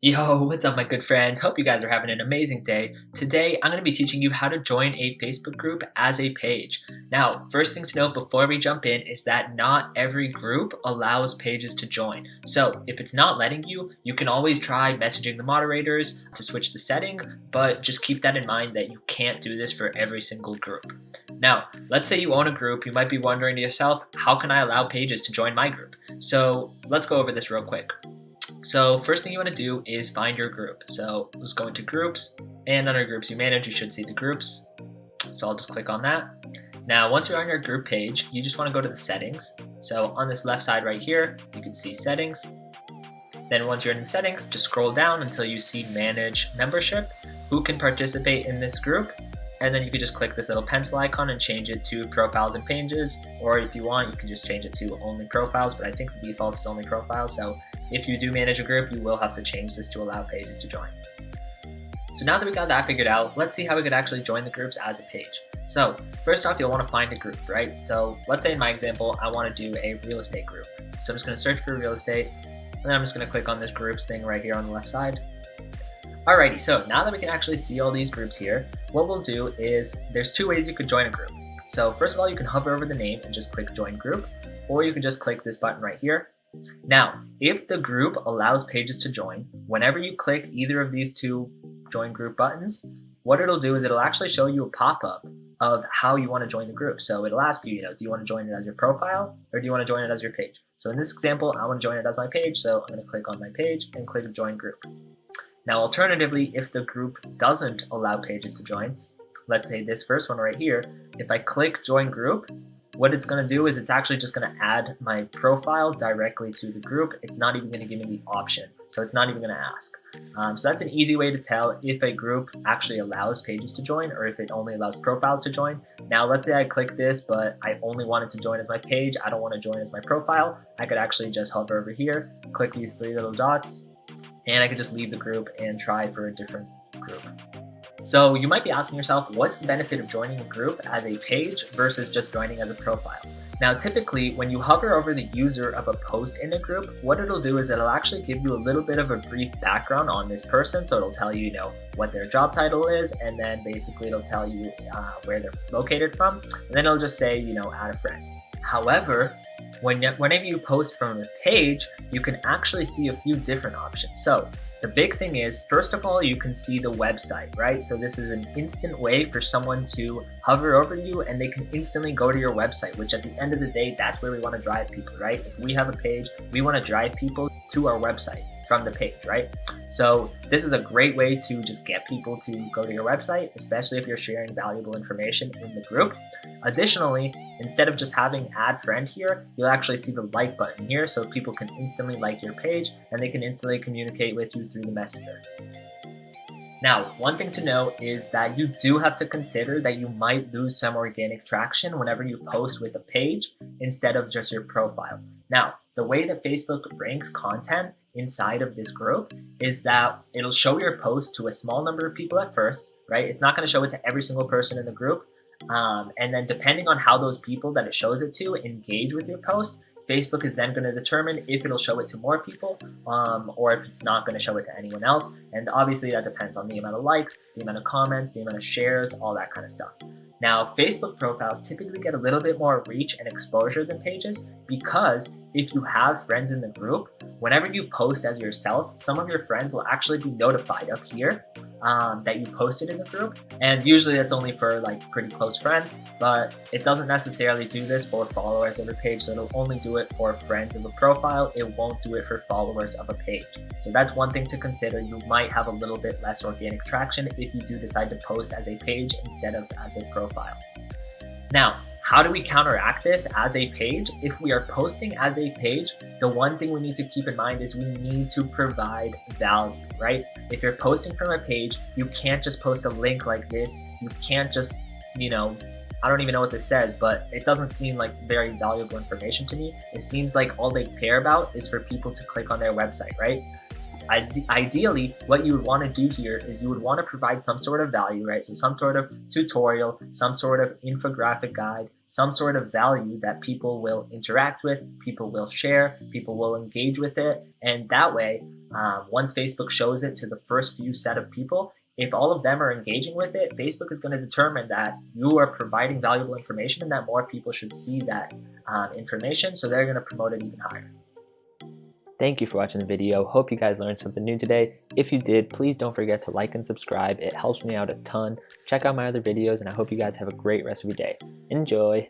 Yo, what's up, my good friends? Hope you guys are having an amazing day. Today, I'm going to be teaching you how to join a Facebook group as a page. Now, first thing to note before we jump in is that not every group allows pages to join. So, if it's not letting you, you can always try messaging the moderators to switch the setting, but just keep that in mind that you can't do this for every single group. Now, let's say you own a group, you might be wondering to yourself, how can I allow pages to join my group? So, let's go over this real quick. So first thing you want to do is find your group. So let's go into groups, and under groups you manage, you should see the groups. So I'll just click on that. Now, once you're on your group page, you just want to go to the settings. So on this left side right here, you can see settings. Then once you're in the settings, just scroll down until you see manage membership, who can participate in this group. And then you can just click this little pencil icon and change it to profiles and pages. Or if you want, you can just change it to only profiles, but I think the default is only profiles. So if you do manage a group, you will have to change this to allow pages to join. So now that we got that figured out, let's see how we could actually join the groups as a page. So first off, you'll want to find a group, right? So let's say in my example, I want to do a real estate group. So I'm just going to search for real estate, and then I'm just going to click on this groups thing right here on the left side. Alrighty, so now that we can actually see all these groups here, what we'll do is there's two ways you could join a group. So first of all, you can hover over the name and just click join group, or you can just click this button right here. Now, if the group allows pages to join, whenever you click either of these two join group buttons, what it'll do is it'll actually show you a pop-up of how you want to join the group. So it'll ask you, do you want to join it as your profile or do you want to join it as your page? So in this example, I want to join it as my page, so I'm going to click on my page and click join group. Now, alternatively, if the group doesn't allow pages to join, let's say this first one right here, if I click join group, what it's going to do is it's actually just going to add my profile directly to the group. It's not even going to give me the option. So it's not even going to ask. So that's an easy way to tell if a group actually allows pages to join or if it only allows profiles to join. Now, let's say I click this, but I only wanted to join as my page. I don't want to join as my profile. I could actually just hover over here, click these three little dots, and I could just leave the group and try for a different group. So you might be asking yourself, what's the benefit of joining a group as a page versus just joining as a profile? Now, typically, when you hover over the user of a post in a group, what it'll do is it'll actually give you a little bit of a brief background on this person. So it'll tell you, what their job title is, and then basically it'll tell you where they're located from. And then it'll just say, add a friend. However, whenever you post from a page, you can actually see a few different options. So the big thing is, first of all, you can see the website, right? So this is an instant way for someone to hover over you and they can instantly go to your website, which at the end of the day, that's where we want to drive people, right? If we have a page, we want to drive people to our website from the page, right? So this is a great way to just get people to go to your website, especially if you're sharing valuable information in the group. Additionally, instead of just having add friend here, you'll actually see the like button here, so people can instantly like your page and they can instantly communicate with you through the messenger. Now, one thing to note is that you do have to consider that you might lose some organic traction whenever you post with a page instead of just your profile. Now, the way that Facebook ranks content inside of this group is that it'll show your post to a small number of people at first, right? It's not going to show it to every single person in the group. And then depending on how those people that it shows it to engage with your post, Facebook is then going to determine if it'll show it to more people or if it's not going to show it to anyone else. And obviously that depends on the amount of likes, the amount of comments, the amount of shares, all that kind of stuff. Now, Facebook profiles typically get a little bit more reach and exposure than pages because if you have friends in the group, whenever you post as yourself, some of your friends will actually be notified up here that you posted in the group. And usually that's only for pretty close friends, but it doesn't necessarily do this for followers of a page. So it'll only do it for friends of a profile. It won't do it for followers of a page. So that's one thing to consider. You might have a little bit less organic traction if you do decide to post as a page instead of as a profile. Now, how do we counteract this as a page? If we are posting as a page, the one thing we need to keep in mind is we need to provide value, right? If you're posting from a page, you can't just post a link like this. You can't just, I don't even know what this says, but it doesn't seem like very valuable information to me. It seems like all they care about is for people to click on their website, right? Ideally, what you would want to do here is you would want to provide some sort of value, right? So some sort of tutorial, some sort of infographic guide, some sort of value that people will interact with, people will share, people will engage with it. And that way, once Facebook shows it to the first few set of people, if all of them are engaging with it, Facebook is going to determine that you are providing valuable information and that more people should see that information. So they're going to promote it even higher. Thank you for watching the video. Hope you guys learned something new today. If you did, please don't forget to like and subscribe. It helps me out a ton. Check out my other videos, and I hope you guys have a great rest of your day. Enjoy!